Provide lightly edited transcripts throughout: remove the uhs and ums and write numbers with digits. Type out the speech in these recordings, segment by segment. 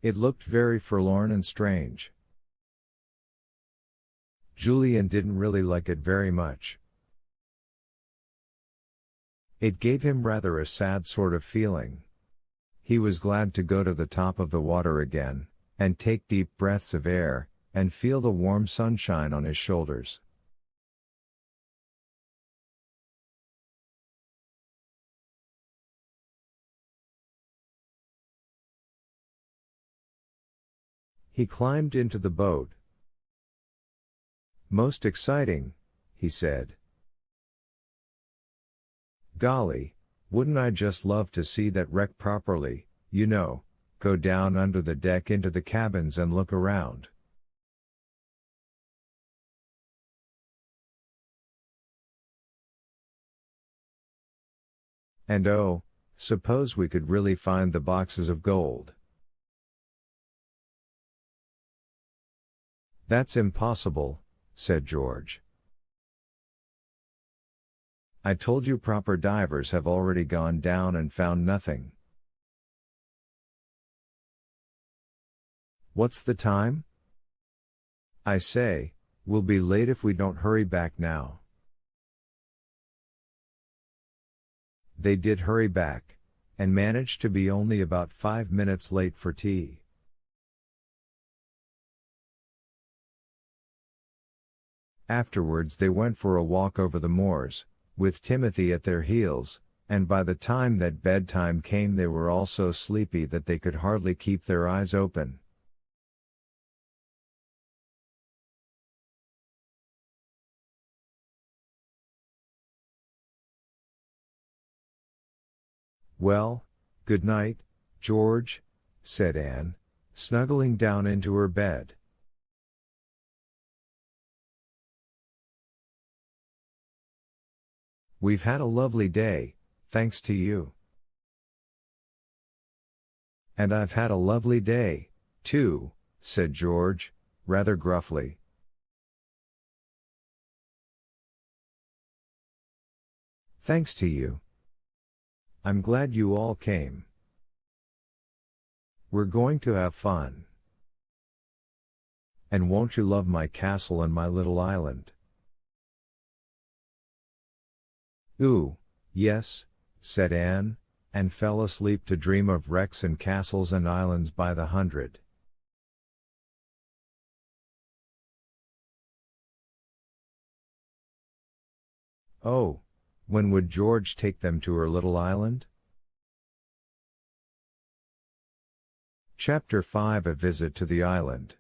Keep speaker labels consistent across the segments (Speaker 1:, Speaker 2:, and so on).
Speaker 1: It looked very forlorn and strange. Julian didn't really like it very much. It gave him rather a sad sort of feeling. He was glad to go to the top of the water again, and take deep breaths of air, and feel the warm sunshine on his shoulders. He climbed into the boat. "Most exciting," he said. "Golly, wouldn't I just love to see that wreck properly, you know, go down under the deck into the cabins and look around." "And oh, suppose we could really find the boxes of gold." "That's impossible," said George. "I told you proper divers have already gone down and found nothing." "What's the time?" "I say, we'll be late if we don't hurry back now." They did hurry back, and managed to be only about 5 minutes late for tea. Afterwards they went for a walk over the moors, with Timothy at their heels, and by the time that bedtime came they were all so sleepy that they could hardly keep their eyes open. "Well, good night, George," said Anne, snuggling down into her bed. "We've had a lovely day, thanks to you." "And I've had a lovely day, too," said George, rather gruffly. "Thanks to you. I'm glad you all came. We're going to have fun. And won't you love my castle and my little island?" "Ooh, yes," said Anne, and fell asleep to dream of wrecks and castles and islands by the hundred. Oh, when would George take them to her little island? Chapter 5: A Visit to the Island.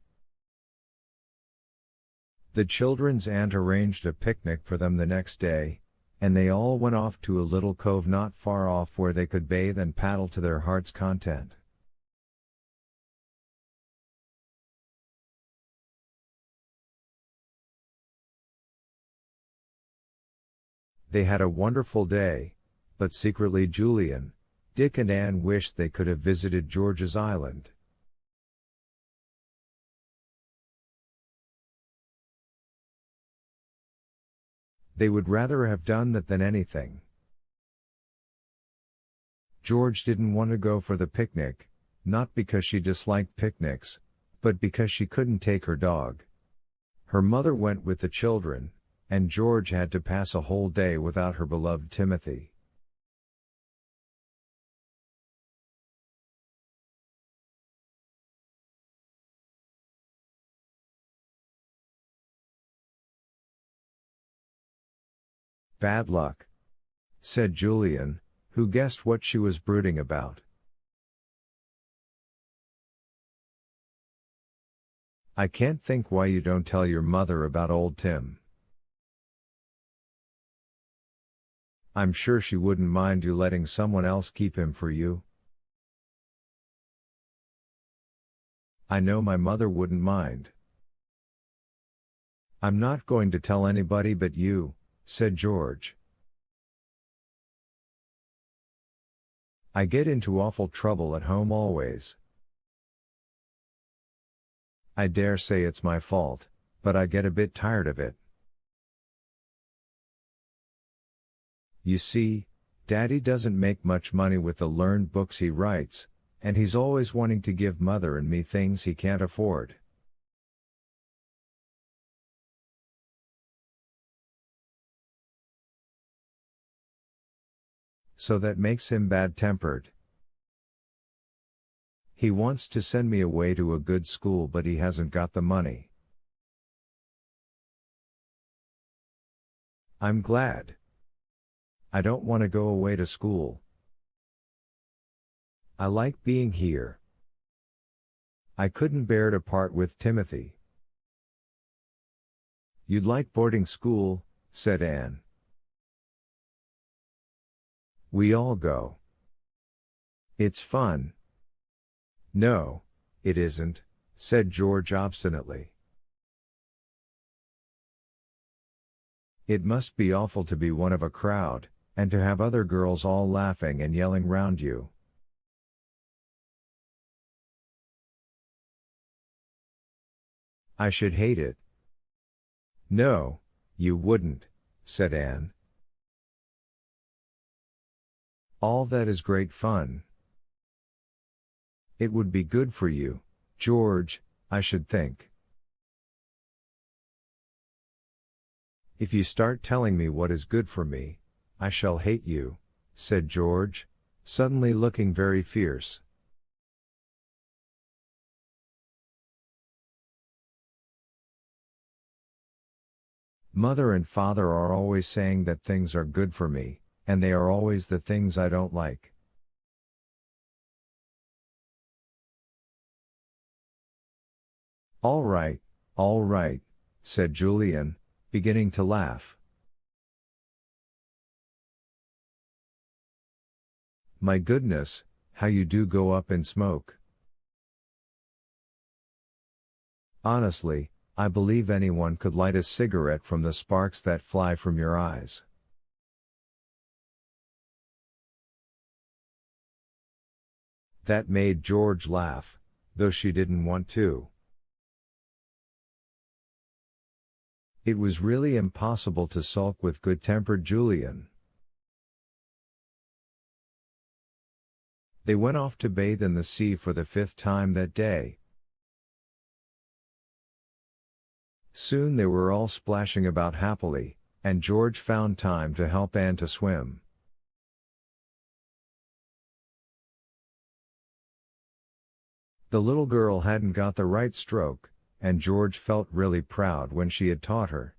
Speaker 1: The children's aunt arranged a picnic for them the next day, and they all went off to a little cove not far off where they could bathe and paddle to their heart's content. They had a wonderful day, but secretly Julian, Dick and Anne wished they could have visited George's island. They would rather have done that than anything. George didn't want to go for the picnic, not because she disliked picnics, but because she couldn't take her dog. Her mother went with the children, and George had to pass a whole day without her beloved Timothy. "Bad luck," said Julian, who guessed what she was brooding about. "I can't think why you don't tell your mother about old Tim." "I'm sure she wouldn't mind you letting someone else keep him for you." "I know my mother wouldn't mind." "I'm not going to tell anybody but you," said George. "I get into awful trouble at home always. I dare say it's my fault, but I get a bit tired of it. You see, Daddy doesn't make much money with the learned books he writes, And he's always wanting to give Mother and me things he can't afford. So that makes him bad-tempered. He wants to send me away to a good school, but he hasn't got the money. I'm glad. I don't want to go away to school. I like being here. I couldn't bear to part with Timothy. You'd like boarding school, said Anne. We all go. It's fun. No, it isn't, said George obstinately. It must be awful to be one of a crowd, and to have other girls all laughing and yelling round you. I should hate it. No, you wouldn't, said Anne. All that is great fun. It would be good for you, George, I should think. If you start telling me what is good for me, I shall hate you, said George, suddenly looking very fierce. Mother and Father are always saying that things are good for me, and they are always the things I don't like. All right, said Julian, beginning to laugh. My goodness, how you do go up in smoke. Honestly, I believe anyone could light a cigarette from the sparks that fly from your eyes. That made George laugh, though she didn't want to. It was really impossible to sulk with good-tempered Julian. They went off to bathe in the sea for the 5th time that day. Soon they were all splashing about happily, and George found time to help Anne to swim. The little girl hadn't got the right stroke, and George felt really proud when she had taught her.